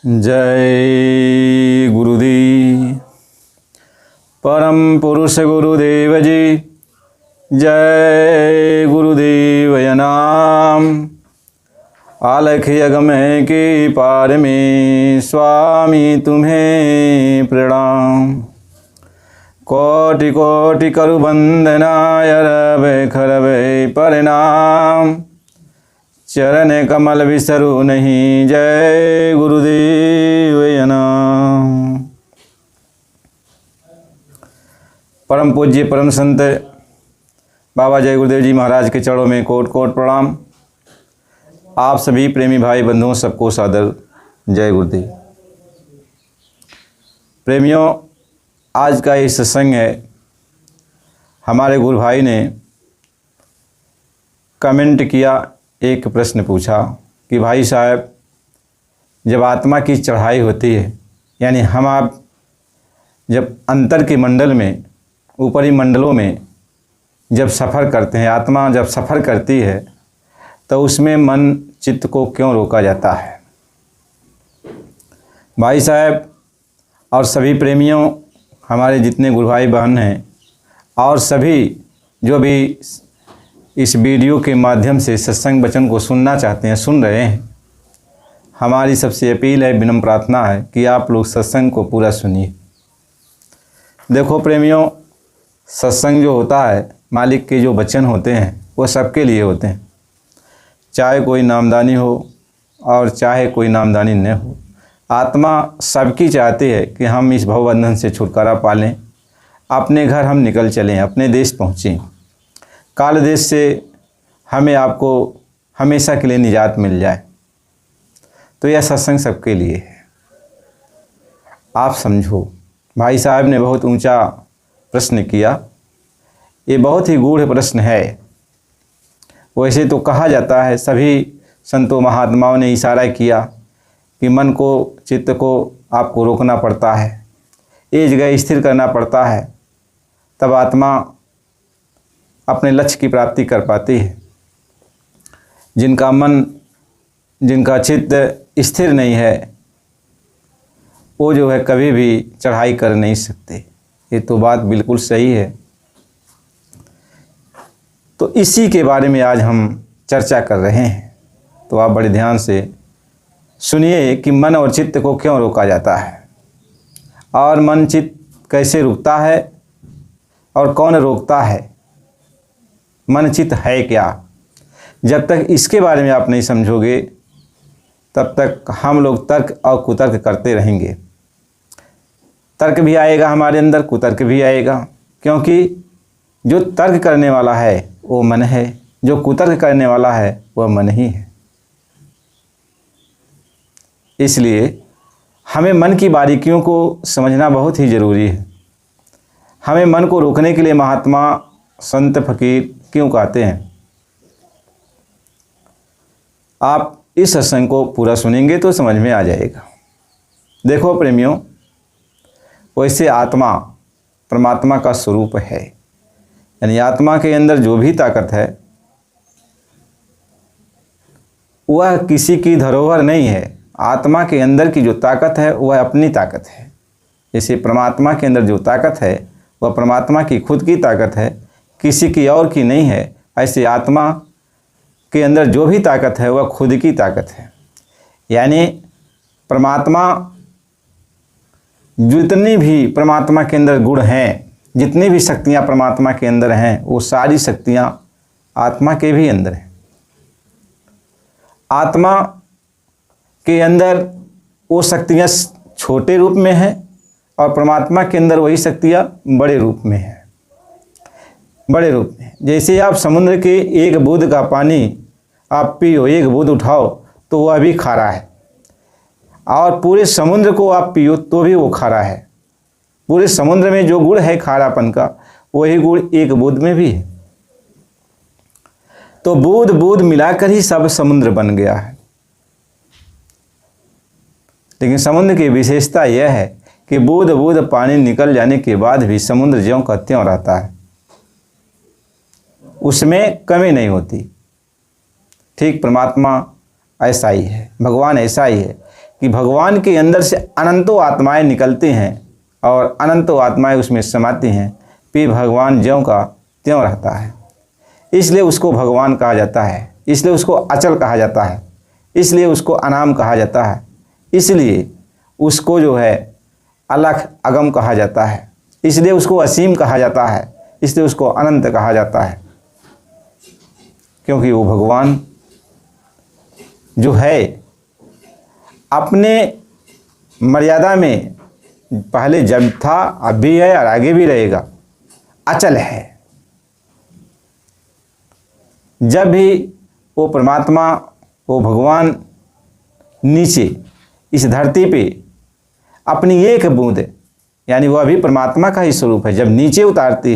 जय गुरुदेव। परम पुरुष गुरुदेव जी। जय गुरुदेव नाम। आलख यगम के पार में स्वामी तुम्हें प्रणाम। कोटि कोटि करु वंदनाय रवे खरवे परिणाम। चरण कमल विसरु नहीं। जय गुरुदेव नमः। परम पूज्य परम संत बाबा जय गुरुदेव जी महाराज के चरणों में कोट कोट प्रणाम। आप सभी प्रेमी भाई बंधुओं सबको सादर जय गुरुदेव। प्रेमियों, आज का ये सत्संग है। हमारे गुरु भाई ने कमेंट किया, एक प्रश्न पूछा कि भाई साहब, जब आत्मा की चढ़ाई होती है, यानी हम आप जब अंतर के मंडल में, ऊपरी मंडलों में जब सफ़र करते हैं, आत्मा जब सफ़र करती है तो उसमें मन चित्त को क्यों रोका जाता है। भाई साहब और सभी प्रेमियों, हमारे जितने गुरु भाई बहन हैं और सभी जो भी इस वीडियो के माध्यम से सत्संग वचन को सुनना चाहते हैं, सुन रहे हैं, हमारी सबसे अपील है, विनम्र प्रार्थना है कि आप लोग सत्संग को पूरा सुनिए। देखो प्रेमियों, सत्संग जो होता है, मालिक के जो वचन होते हैं वो सबके लिए होते हैं, चाहे कोई नामदानी हो और चाहे कोई नामदानी न हो। आत्मा सबकी चाहती है कि हम इस भवबंधन से छुटकारा पा लें, अपने घर हम निकल चलें, अपने देश पहुँचें, काल देश से हमें आपको हमेशा के लिए निजात मिल जाए। तो यह सत्संग सबके लिए है। आप समझो, भाई साहब ने बहुत ऊंचा प्रश्न किया। ये बहुत ही गूढ़ प्रश्न है। वैसे तो कहा जाता है, सभी संतों महात्माओं ने इशारा किया कि मन को, चित्त को आपको रोकना पड़ता है, एक जगह स्थिर करना पड़ता है, तब आत्मा अपने लक्ष्य की प्राप्ति कर पाती है। जिनका मन, जिनका चित्त स्थिर नहीं है, वो जो है कभी भी चढ़ाई कर नहीं सकते। ये तो बात बिल्कुल सही है। तो इसी के बारे में आज हम चर्चा कर रहे हैं। तो आप बड़े ध्यान से सुनिए कि मन और चित्त को क्यों रोका जाता है और मन चित्त कैसे रुकता है और कौन रोकता है। मन चित्त है क्या? जब तक इसके बारे में आप नहीं समझोगे तब तक हम लोग तर्क और कुतर्क करते रहेंगे। तर्क भी आएगा हमारे अंदर, कुतर्क भी आएगा, क्योंकि जो तर्क करने वाला है वो मन है, जो कुतर्क करने वाला है वह मन ही है। इसलिए हमें मन की बारीकियों को समझना बहुत ही ज़रूरी है। हमें मन को रोकने के लिए महात्मा, संत, फकीर क्यों कहते हैं। आप इस सत्संग को पूरा सुनेंगे तो समझ में आ जाएगा। देखो प्रेमियों, वैसे आत्मा परमात्मा का स्वरूप है, यानी आत्मा के अंदर जो भी ताकत है वह किसी की धरोहर नहीं है। आत्मा के अंदर की जो ताकत है वह अपनी ताकत है। जैसे परमात्मा के अंदर जो ताकत है वह परमात्मा की खुद की ताकत है, किसी की और की नहीं है। ऐसे आत्मा के अंदर जो भी ताकत है वह खुद की ताकत है। यानी परमात्मा, जितनी भी परमात्मा के अंदर गुण हैं, जितनी भी शक्तियाँ परमात्मा के अंदर हैं, वो सारी शक्तियाँ आत्मा के भी अंदर हैं। आत्मा के अंदर वो शक्तियाँ छोटे रूप में हैं और परमात्मा के अंदर वही शक्तियाँ बड़े रूप में हैं। बड़े रूप में, जैसे आप समुद्र के एक बूंद का पानी आप पियो, एक बूंद उठाओ तो वह भी खारा है, और पूरे समुद्र को आप पियो तो भी वो खारा है। पूरे समुद्र में जो गुण है खारापन का, वही गुण एक बूंद में भी है। तो बूंद बूंद मिलाकर ही सब समुद्र बन गया है। लेकिन समुद्र की विशेषता यह है कि बूंद बूंद पानी निकल जाने के बाद भी समुद्र ज्यों का त्यों रहता है, उसमें कमी नहीं होती। ठीक परमात्मा ऐसा ही है, भगवान ऐसा ही है कि भगवान के अंदर से अनंतों आत्माएं निकलती हैं और अनंतों आत्माएं उसमें समाती हैं, फिर भगवान ज्यों का त्यों रहता है। इसलिए उसको भगवान कहा जाता है, इसलिए उसको अचल कहा जाता है, इसलिए उसको अनाम कहा जाता है, इसलिए उसको जो है अलख अगम कहा जाता है, इसलिए उसको असीम कहा जाता है, इसलिए उसको अनंत कहा जाता है। क्योंकि वो भगवान जो है अपने मर्यादा में पहले जब था, अब भी है और आगे भी रहेगा, अचल है। जब भी वो परमात्मा, वो भगवान नीचे इस धरती पे अपनी एक बूंद, यानी वह भी परमात्मा का ही स्वरूप है, जब नीचे उतारती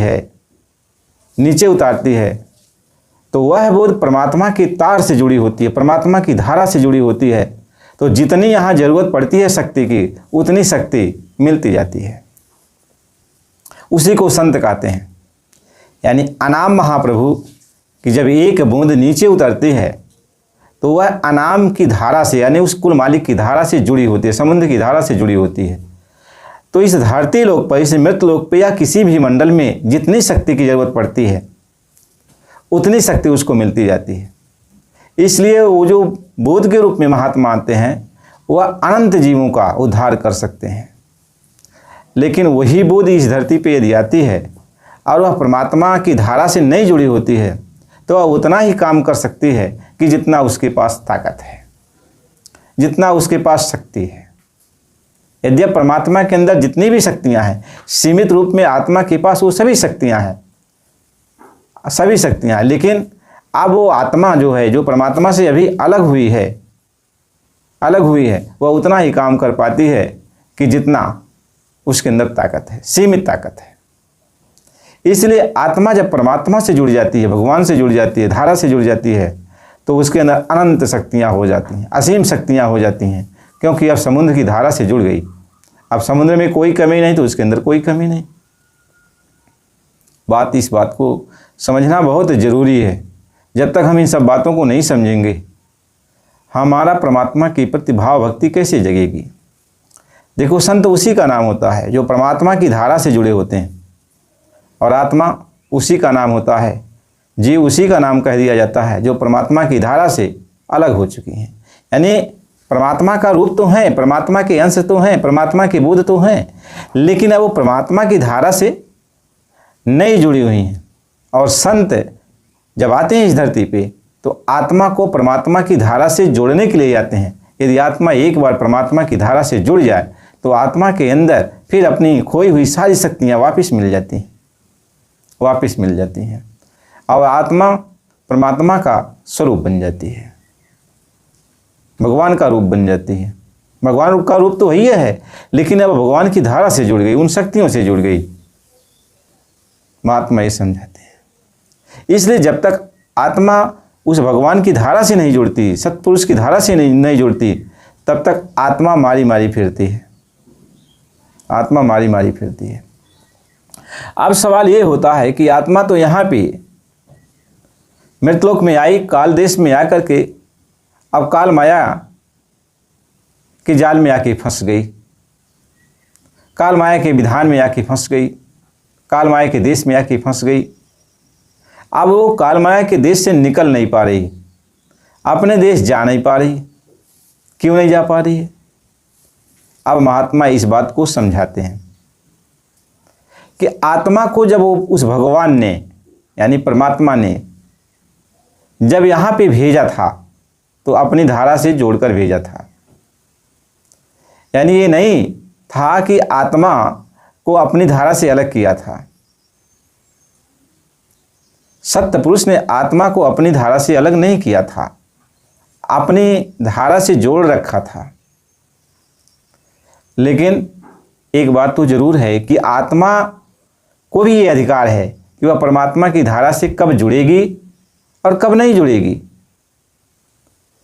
है तो वह बूंद परमात्मा की तार से जुड़ी होती है, परमात्मा की धारा से जुड़ी होती है। तो जितनी यहाँ ज़रूरत पड़ती है शक्ति की, उतनी शक्ति मिलती जाती है। उसी को संत कहते हैं। यानी अनाम महाप्रभु की जब एक बूंद नीचे उतरती है तो वह अनाम की धारा से, यानी उस कुल मालिक की धारा से जुड़ी होती है, समुद्र की धारा से जुड़ी होती है। तो इस धरती लोक पर, इस मृत लोक पर या किसी भी मंडल में जितनी शक्ति की ज़रूरत पड़ती है उतनी शक्ति उसको मिलती जाती है। इसलिए वो जो बुद्ध के रूप में महात्मा आते हैं वह अनंत जीवों का उद्धार कर सकते हैं। लेकिन वही बुद्ध इस धरती पे यदि आती है और वह परमात्मा की धारा से नहीं जुड़ी होती है तो वह उतना ही काम कर सकती है कि जितना उसके पास ताकत है, जितना उसके पास शक्ति है। यदि परमात्मा के अंदर जितनी भी शक्तियां हैं, सीमित रूप में आत्मा के पास वो सभी शक्तियां हैं, लेकिन अब वो आत्मा जो है, जो परमात्मा से अभी अलग हुई है, वह उतना ही काम कर पाती है कि जितना उसके अंदर ताकत है, सीमित ताकत है। इसलिए आत्मा जब परमात्मा से जुड़ जाती है, भगवान से जुड़ जाती है, धारा से जुड़ जाती है, तो उसके अंदर अनंत शक्तियाँ हो जाती हैं, असीम शक्तियाँ हो जाती हैं। क्योंकि अब समुद्र की धारा से जुड़ गई, अब समुद्र में कोई कमी नहीं तो उसके अंदर कोई कमी नहीं। इस बात को समझना बहुत ज़रूरी है। जब तक हम इन सब बातों को नहीं समझेंगे, हमारा परमात्मा के प्रति भाव भक्ति कैसे जगेगी। देखो, संत उसी का नाम होता है जो परमात्मा की धारा से जुड़े होते हैं, और आत्मा उसी का नाम होता है, जीव उसी का नाम कह दिया जाता है जो परमात्मा की धारा से अलग हो चुकी हैं। यानी परमात्मा का रूप तो हैं, परमात्मा के अंश तो हैं, परमात्मा के बुद्ध तो हैं, लेकिन अब वो परमात्मा की धारा से नहीं जुड़ी हुई हैं। और संत जब आते हैं इस धरती पे तो आत्मा को परमात्मा की धारा से जोड़ने के लिए आते हैं। यदि आत्मा एक बार परमात्मा की धारा से जुड़ जाए तो आत्मा के अंदर फिर अपनी खोई हुई सारी शक्तियाँ वापस मिल जाती हैं और आत्मा परमात्मा का स्वरूप बन जाती है, भगवान का रूप बन जाती है। भगवान का रूप तो वही है, लेकिन अब भगवान की धारा से जुड़ गई, उन शक्तियों से जुड़ गई। महात्मा ये समझाते हैं। इसलिए जब तक आत्मा उस भगवान की धारा से नहीं जुड़ती, सत्पुरुष की धारा से नहीं जुड़ती, तब तक आत्मा मारी मारी फिरती है, आत्मा मारी मारी फिरती है। अब सवाल ये होता है कि आत्मा तो यहाँ पे मृतलोक में आई, काल देश में आकर के अब काल माया के जाल में आके फंस गई, काल माया के विधान में आके फंस गई, काल माया के देश में आके फंस गई। अब वो काल माया के देश से निकल नहीं पा रही, अपने देश जा नहीं पा रही। क्यों नहीं जा पा रही है? अब महात्मा इस बात को समझाते हैं कि आत्मा को जब वो उस भगवान ने, यानी परमात्मा ने जब यहाँ पे भेजा था तो अपनी धारा से जोड़कर भेजा था। यानी ये नहीं था कि आत्मा को अपनी धारा से अलग किया था। सत्य पुरुष ने आत्मा को अपनी धारा से अलग नहीं किया था, अपनी धारा से जोड़ रखा था। लेकिन एक बात तो जरूर है कि आत्मा को भी ये अधिकार है कि वह परमात्मा की धारा से कब जुड़ेगी और कब नहीं जुड़ेगी।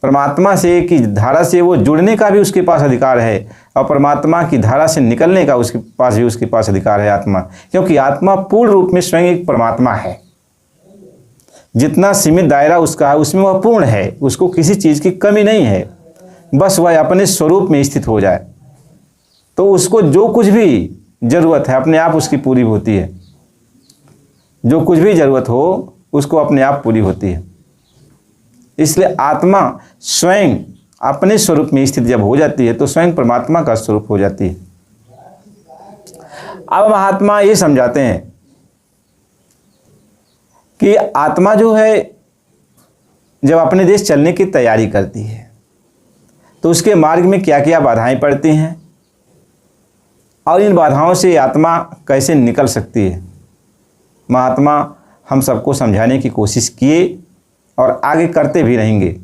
परमात्मा से की धारा से वो जुड़ने का भी उसके पास अधिकार है और परमात्मा की धारा से निकलने का उसके पास अधिकार है आत्मा। क्योंकि आत्मा पूर्ण रूप में स्वयं एक परमात्मा है। जितना सीमित दायरा उसका है उसमें वह पूर्ण है, उसको किसी चीज़ की कमी नहीं है। बस वह अपने स्वरूप में स्थित हो जाए, तो उसको जो कुछ भी ज़रूरत है अपने आप उसकी पूरी होती है। जो कुछ भी ज़रूरत हो उसको अपने आप पूरी होती है। इसलिए आत्मा स्वयं अपने स्वरूप में स्थित जब हो जाती है तो स्वयं परमात्मा का स्वरूप हो जाती है। अब महात्मा ये समझाते हैं कि आत्मा जो है जब अपने देश चलने की तैयारी करती है तो उसके मार्ग में क्या क्या बाधाएं पड़ती हैं और इन बाधाओं से आत्मा कैसे निकल सकती है। महात्मा हम सबको समझाने की कोशिश किए और आगे करते भी रहेंगे।